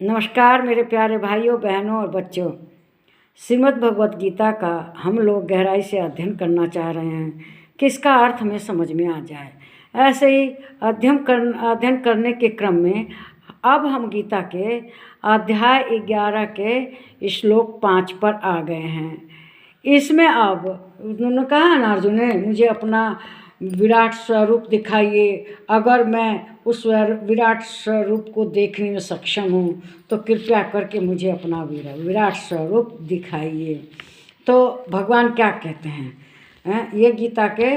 नमस्कार मेरे प्यारे भाइयों बहनों और बच्चों। श्रीमद् भगवत गीता का हम लोग गहराई से अध्ययन करना चाह रहे हैं कि इसका अर्थ हमें समझ में आ जाए। ऐसे ही अध्ययन करने के क्रम में अब हम गीता के अध्याय 11 के श्लोक 5 पर आ गए हैं। इसमें अब उन्होंने कहा ना अर्जुन ने, मुझे अपना विराट स्वरूप दिखाइए। अगर मैं उस विराट स्वरूप को देखने में सक्षम हूँ तो कृपया करके मुझे अपना विराट स्वरूप दिखाइए। तो भगवान क्या कहते हैं, ये गीता के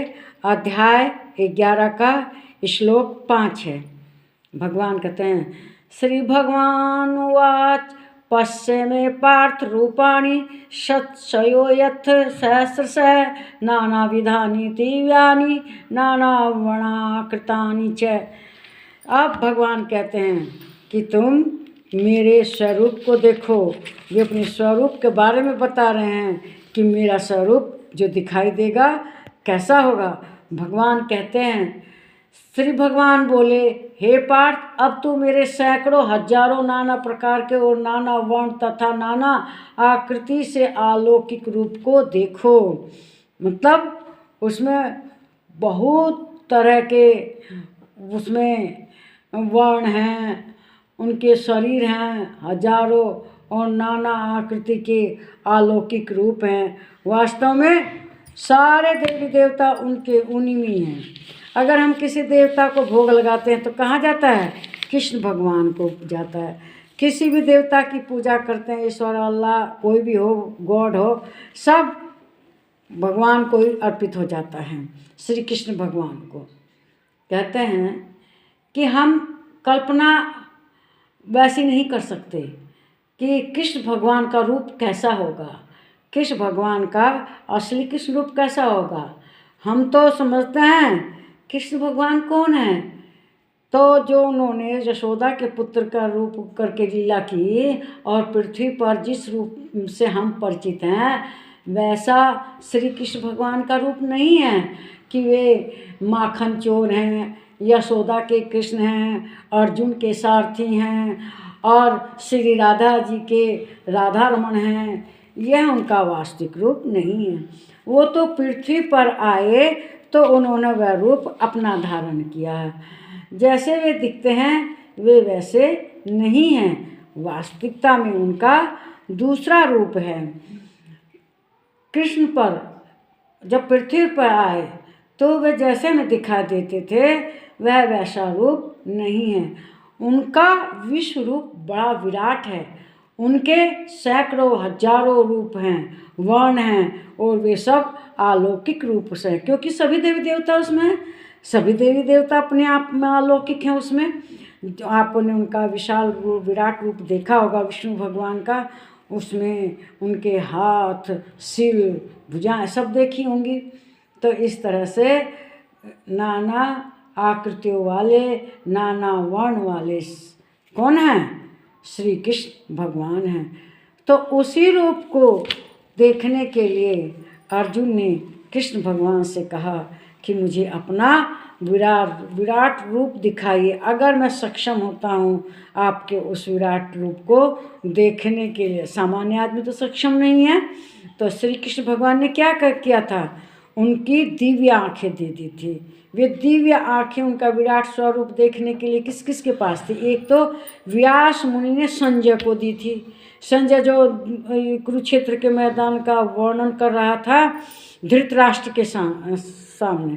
अध्याय 11 का श्लोक 5 है। भगवान कहते हैं, श्री भगवान उवाच पश्य मे पार्थ रूपाणि शतशयो यथ सहस्रशः नानाविधानि दिव्यानि नानावर्णाकृतानि च। अब भगवान कहते हैं कि तुम मेरे स्वरूप को देखो। वे अपने स्वरूप के बारे में बता रहे हैं कि मेरा स्वरूप जो दिखाई देगा कैसा होगा। भगवान कहते हैं, श्री भगवान बोले, हे पार्थ, अब तू मेरे सैकड़ों हजारों नाना प्रकार के और नाना वर्ण तथा नाना आकृति से अलौकिक रूप को देखो। मतलब उसमें बहुत तरह के उसमें वर्ण हैं, उनके शरीर हैं हजारों और नाना आकृति के अलौकिक रूप हैं। वास्तव में सारे देवी देवता उनके उन्हीं में हैं। अगर हम किसी देवता को भोग लगाते हैं तो कहाँ जाता है? कृष्ण भगवान को जाता है। किसी भी देवता की पूजा करते हैं, ईश्वर अल्लाह कोई भी हो, गॉड हो, सब भगवान को ही अर्पित हो जाता है। श्री कृष्ण भगवान को कहते हैं कि हम कल्पना वैसी नहीं कर सकते कि कृष्ण भगवान का रूप कैसा होगा, कृष्ण भगवान का असली कृष्ण रूप कैसा होगा। हम तो समझते हैं कृष्ण भगवान कौन है, तो जो उन्होंने यशोदा के पुत्र का रूप करके लीला की और पृथ्वी पर जिस रूप से हम परिचित हैं वैसा श्री कृष्ण भगवान का रूप नहीं है कि वे माखन चोर हैं, यशोदा के कृष्ण हैं, अर्जुन के सारथी हैं और श्री राधा जी के राधा रमण हैं। यह उनका वास्तविक रूप नहीं है। वो तो पृथ्वी पर आए तो उन्होंने वह रूप अपना धारण किया है। जैसे वे दिखते हैं वे वैसे नहीं हैं, वास्तविकता में उनका दूसरा रूप है। कृष्ण पर जब पृथ्वी पर आए तो वे जैसे में दिखाई देते थे वह वैसा रूप नहीं है। उनका विश्व रूप बड़ा विराट है। उनके सैकड़ों हजारों रूप हैं, वर्ण हैं और वे सब अलौकिक रूप से हैं, क्योंकि सभी देवी देवता उसमें हैं। सभी देवी देवता अपने आप में अलौकिक हैं। उसमें जो आपने उनका विशाल रूप विराट रूप देखा होगा विष्णु भगवान का, उसमें उनके हाथ, सिर, भुजाएं सब देखी होंगी। तो इस तरह से नाना आकृतियों वाले, नाना वर्ण वाले कौन हैं? श्री कृष्ण भगवान हैं। तो उसी रूप को देखने के लिए अर्जुन ने कृष्ण भगवान से कहा कि मुझे अपना विराट रूप दिखाइए। अगर मैं सक्षम होता हूँ आपके उस विराट रूप को देखने के लिए, सामान्य आदमी तो सक्षम नहीं है। तो श्री कृष्ण भगवान ने क्या किया था? उनकी दिव्य आँखें दे दी थी। वे दिव्य आँखें उनका विराट स्वरूप देखने के लिए किस किस के पास थी? एक तो व्यास मुनि ने संजय को दी थी। संजय जो कुरुक्षेत्र के मैदान का वर्णन कर रहा था धृतराष्ट्र के सामने,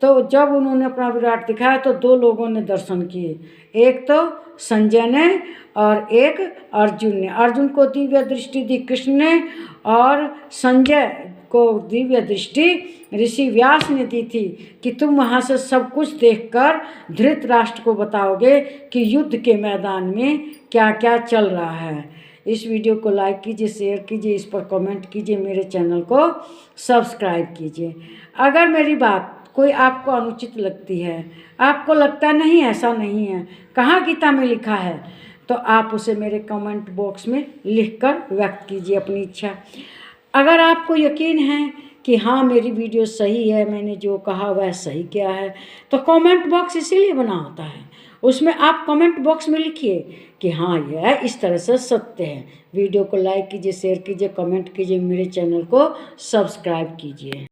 तो जब उन्होंने अपना विराट दिखाया तो दो लोगों ने दर्शन किए, एक तो संजय ने और एक अर्जुन ने। अर्जुन को दिव्य दृष्टि दी कृष्ण ने और संजय को दिव्य दृष्टि ऋषि व्यास ने दी थी कि तुम वहाँ से सब कुछ देखकर धृतराष्ट्र को बताओगे कि युद्ध के मैदान में क्या क्या चल रहा है। इस वीडियो को लाइक कीजिए, शेयर कीजिए, इस पर कमेंट कीजिए, मेरे चैनल को सब्सक्राइब कीजिए। अगर मेरी बात कोई आपको अनुचित लगती है, आपको लगता नहीं ऐसा नहीं है, कहाँ गीता में लिखा है, तो आप उसे मेरे कमेंट बॉक्स में लिखकर व्यक्त कीजिए अपनी इच्छा। अगर आपको यकीन है कि हाँ मेरी वीडियो सही है, मैंने जो कहा वह सही क्या है, तो कमेंट बॉक्स इसीलिए बना होता है। उसमें आप कमेंट बॉक्स में लिखिए कि हाँ यह इस तरह से सत्य है। वीडियो को लाइक कीजिए, शेयर कीजिए, कमेंट कीजिए, मेरे चैनल को सब्सक्राइब कीजिए।